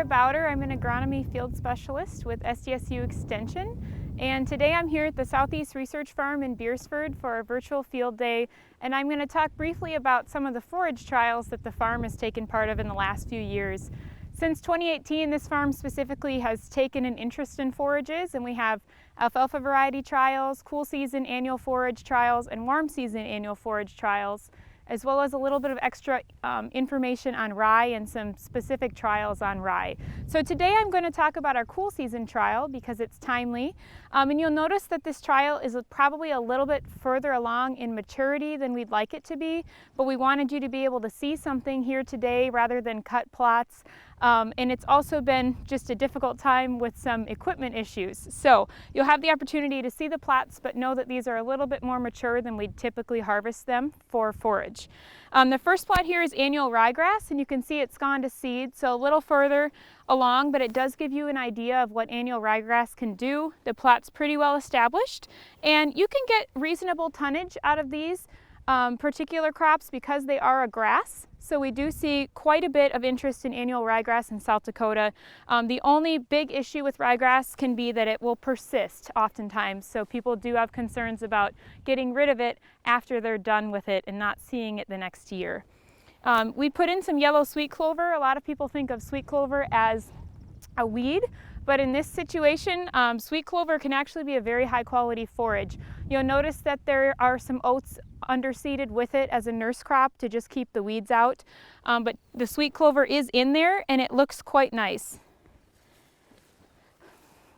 Sara Bauder. I'm an agronomy field specialist with SDSU Extension, and today I'm here at the Southeast Research Farm in Beersford for a virtual field day, and I'm going to talk briefly about some of the forage trials that the farm has taken part of in the last few years. Since 2018, this farm specifically has taken an interest in forages, and we have alfalfa variety trials, cool season annual forage trials, and warm season annual forage trials, as well as a little bit of extra information on rye and some specific trials on rye. So today I'm going to talk about our cool season trial because it's timely. And you'll notice that this trial is probably a little bit further along in maturity than we'd like it to be, but we wanted you to be able to see something here today rather than cut plots. And it's also been just a difficult time with some equipment issues. So you'll have the opportunity to see the plots, but know that these are a little bit more mature than we'd typically harvest them for forage. The first plot here is annual rye grass, and you can see it's gone to seed, so a little further along, but it does give you an idea of what annual ryegrass can do. The plot's pretty well established, and you can get reasonable tonnage out of these particular crops because they are a grass. So we do see quite a bit of interest in annual ryegrass in South Dakota. The only big issue with ryegrass can be that it will persist oftentimes, so people do have concerns about getting rid of it after they're done with it and not seeing it the next year. We put in some yellow sweet clover. A lot of people think of sweet clover as a weed, but in this situation, sweet clover can actually be a very high quality forage. You'll notice that there are some oats underseeded with it as a nurse crop to just keep the weeds out, but the sweet clover is in there and it looks quite nice.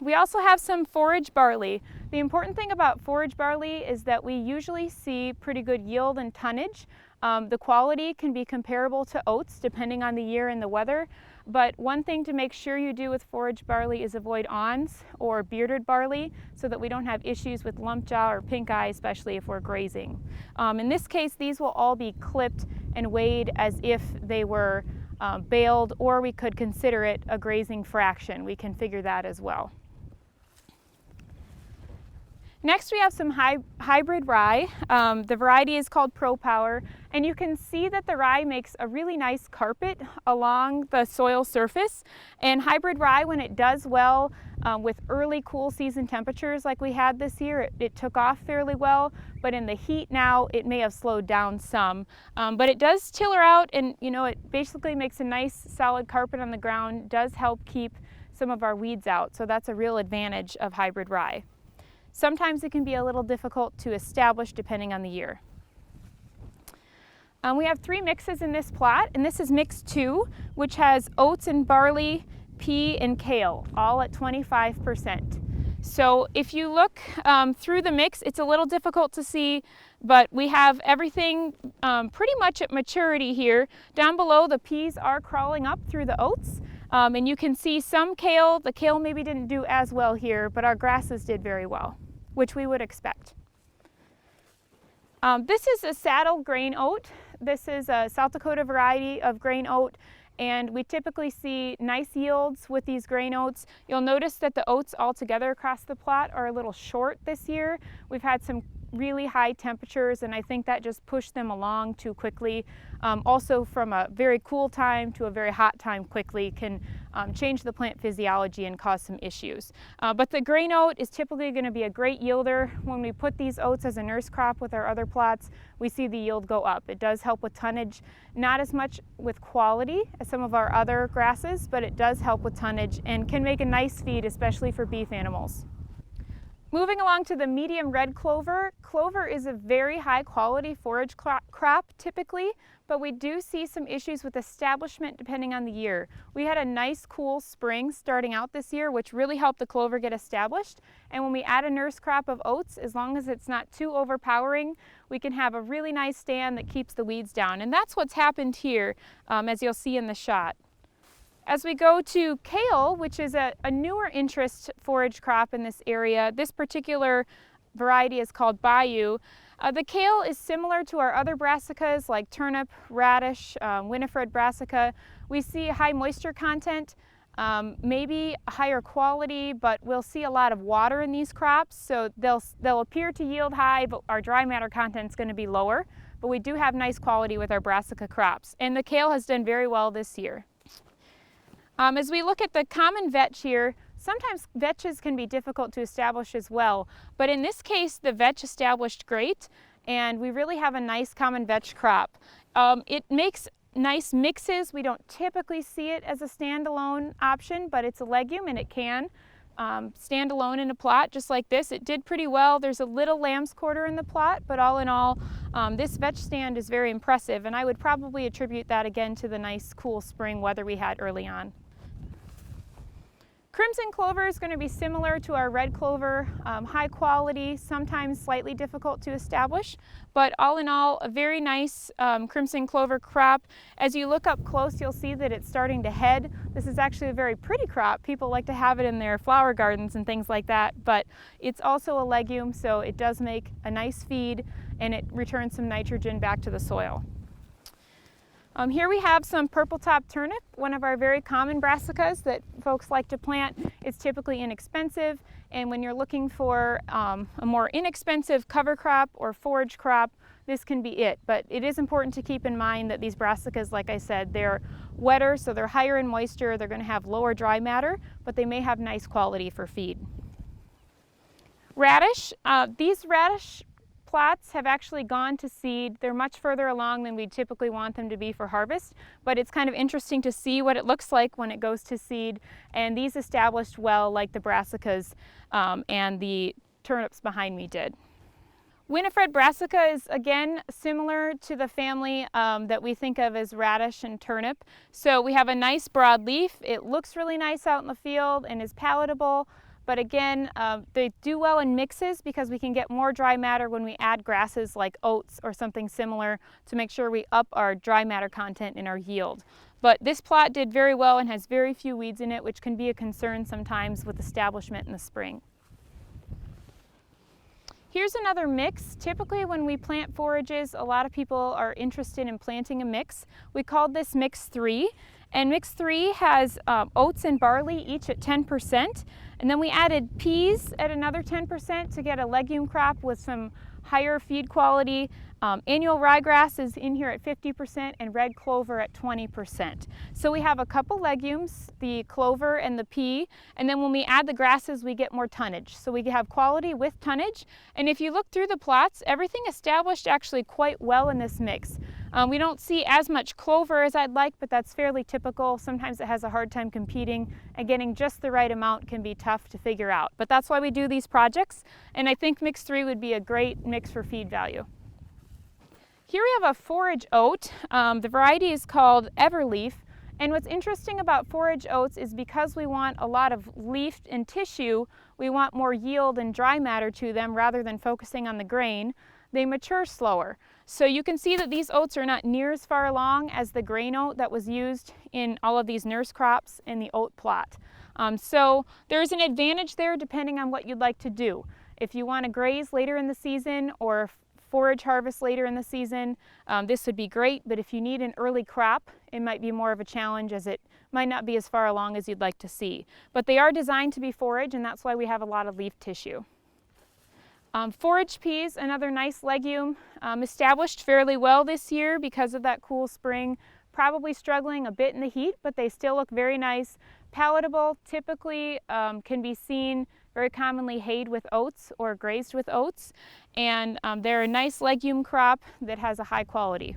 We also have some forage barley. The important thing about forage barley is that we usually see pretty good yield and tonnage. The quality can be comparable to oats depending on the year and the weather, but one thing to make sure you do with forage barley is avoid awns or bearded barley so that we don't have issues with lump jaw or pink eye, especially if we're grazing. In this case, these will all be clipped and weighed as if they were baled, or we could consider it a grazing fraction. We can figure that as well. Next we have some hybrid rye. The variety is called Pro Power, and you can see that the rye makes a really nice carpet along the soil surface. And hybrid rye, when it does well with early cool season temperatures like we had this year, it took off fairly well, but in the heat now it may have slowed down some. But it does tiller out, and it basically makes a nice solid carpet on the ground, does help keep some of our weeds out, so that's a real advantage of hybrid rye. Sometimes it can be a little difficult to establish depending on the year. We have 3 mixes in this plot, and this is mix 2, which has oats and barley, pea, and kale, all at 25%. So if you look through the mix, it's a little difficult to see, but we have everything pretty much at maturity here. Down below, the peas are crawling up through the oats. And you can see some kale. The kale maybe didn't do as well here, but our grasses did very well, which we would expect. This is a saddle grain oat. This is a South Dakota variety of grain oat, and we typically see nice yields with these grain oats. You'll notice that the oats all together across the plot are a little short this year. We've had some really high temperatures, and I think that just pushed them along too quickly. Also, from a very cool time to a very hot time quickly can change the plant physiology and cause some issues. But the grain oat is typically going to be a great yielder. When we put these oats as a nurse crop with our other plots, we see the yield go up. It does help with tonnage, not as much with quality as some of our other grasses, but it does help with tonnage and can make a nice feed, especially for beef animals. Moving along to the medium red clover. Clover is a very high quality forage crop typically, but we do see some issues with establishment depending on the year. We had a nice cool spring starting out this year, which really helped the clover get established. And when we add a nurse crop of oats, as long as it's not too overpowering, we can have a really nice stand that keeps the weeds down. And that's what's happened here, as you'll see in the shot. As we go to kale, which is a newer interest forage crop in this area, this particular variety is called Bayou. The kale is similar to our other brassicas like turnip, radish, Winifred brassica. We see high moisture content, maybe higher quality, but we'll see a lot of water in these crops, so they'll appear to yield high, but our dry matter content is going to be lower. But we do have nice quality with our brassica crops, and the kale has done very well this year. As we look at the common vetch here, sometimes vetches can be difficult to establish as well, but in this case the vetch established great, and we really have a nice common vetch crop. It makes nice mixes. We don't typically see it as a standalone option, but it's a legume and it can stand alone in a plot just like this. It did pretty well. There's a little lamb's quarter in the plot, but all in all, this vetch stand is very impressive, and I would probably attribute that again to the nice cool spring weather we had early on. Crimson clover is going to be similar to our red clover, high quality, sometimes slightly difficult to establish, but all in all a very nice crimson clover crop. As you look up close, you'll see that it's starting to head. This is actually a very pretty crop. People like to have it in their flower gardens and things like that, but it's also a legume, so it does make a nice feed and it returns some nitrogen back to the soil. Here we have some purple top turnip, one of our very common brassicas that folks like to plant. It's typically inexpensive, and when you're looking for a more inexpensive cover crop or forage crop, this can be it. But it is important to keep in mind that these brassicas, like I said, they're wetter, so they're higher in moisture, they're going to have lower dry matter, but they may have nice quality for feed. Radish, these radish plots have actually gone to seed. They're much further along than we typically want them to be for harvest, but it's kind of interesting to see what it looks like when it goes to seed, and these established well like the brassicas and the turnips behind me did. Winifred brassica is again similar to the family that we think of as radish and turnip. So we have a nice broad leaf. It looks really nice out in the field and is palatable. But again, they do well in mixes because we can get more dry matter when we add grasses like oats or something similar to make sure we up our dry matter content in our yield. But this plot did very well and has very few weeds in it, which can be a concern sometimes with establishment in the spring. Here's another mix. Typically when we plant forages, a lot of people are interested in planting a mix. We called this mix 3. And mix 3 has oats and barley each at 10%. And then we added peas at another 10% to get a legume crop with some higher feed quality. Annual rye grass is in here at 50% and red clover at 20%. So we have a couple legumes, the clover and the pea, and then when we add the grasses we get more tonnage. So we have quality with tonnage, and if you look through the plots, everything established actually quite well in this mix. We don't see as much clover as I'd like, but that's fairly typical. Sometimes it has a hard time competing, and getting just the right amount can be tough to figure out. But that's why we do these projects, and I think mix 3 would be a great mix for feed value. Here we have a forage oat. The variety is called Everleaf, and what's interesting about forage oats is because we want a lot of leaf and tissue, we want more yield and dry matter to them rather than focusing on the grain. They mature slower. So you can see that these oats are not near as far along as the grain oat that was used in all of these nurse crops in the oat plot. So there's an advantage there depending on what you'd like to do. If you want to graze later in the season or forage harvest later in the season, this would be great, but if you need an early crop, it might be more of a challenge as it might not be as far along as you'd like to see. But they are designed to be forage, and that's why we have a lot of leaf tissue. Forage peas, another nice legume, established fairly well this year because of that cool spring. Probably struggling a bit in the heat, but they still look very nice. Palatable, typically can be seen very commonly hayed with oats or grazed with oats, and they're a nice legume crop that has a high quality.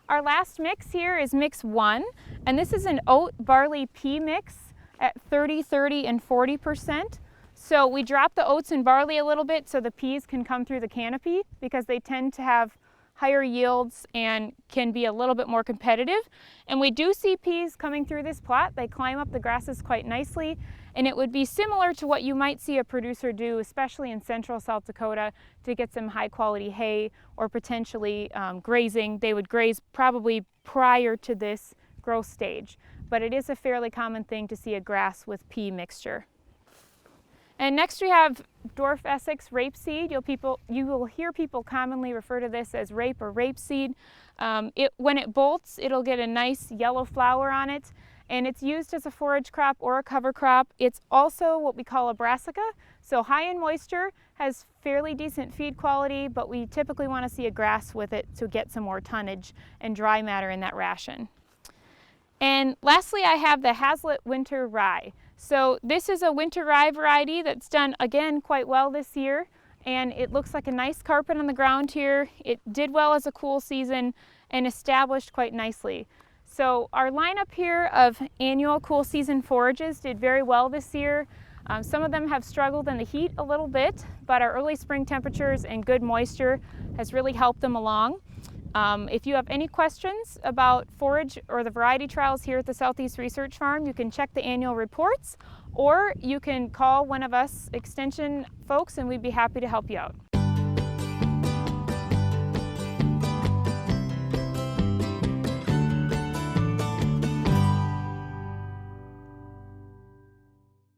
Our last mix here is mix 1, and this is an oat barley pea mix at 30, 30, and 40%. So we drop the oats and barley a little bit so the peas can come through the canopy because they tend to have higher yields and can be a little bit more competitive. And we do see peas coming through this plot. They climb up the grasses quite nicely, and it would be similar to what you might see a producer do, especially in central South Dakota, to get some high quality hay or potentially grazing. They would graze probably prior to this growth stage, but it is a fairly common thing to see a grass with pea mixture. And next we have Dwarf Essex Rapeseed. You will hear people commonly refer to this as rape or rapeseed. When it bolts, it'll get a nice yellow flower on it, and it's used as a forage crop or a cover crop. It's also what we call a Brassica, so high in moisture, has fairly decent feed quality, but we typically want to see a grass with it to get some more tonnage and dry matter in that ration. And lastly, I have the Haslett Winter Rye. So this is a winter rye variety that's done, again, quite well this year. And it looks like a nice carpet on the ground here. It did well as a cool season and established quite nicely. So our lineup here of annual cool season forages did very well this year. Some of them have struggled in the heat a little bit, but our early spring temperatures and good moisture has really helped them along. If you have any questions about forage or the variety trials here at the Southeast Research Farm, you can check the annual reports, or you can call one of us extension folks and we'd be happy to help you out.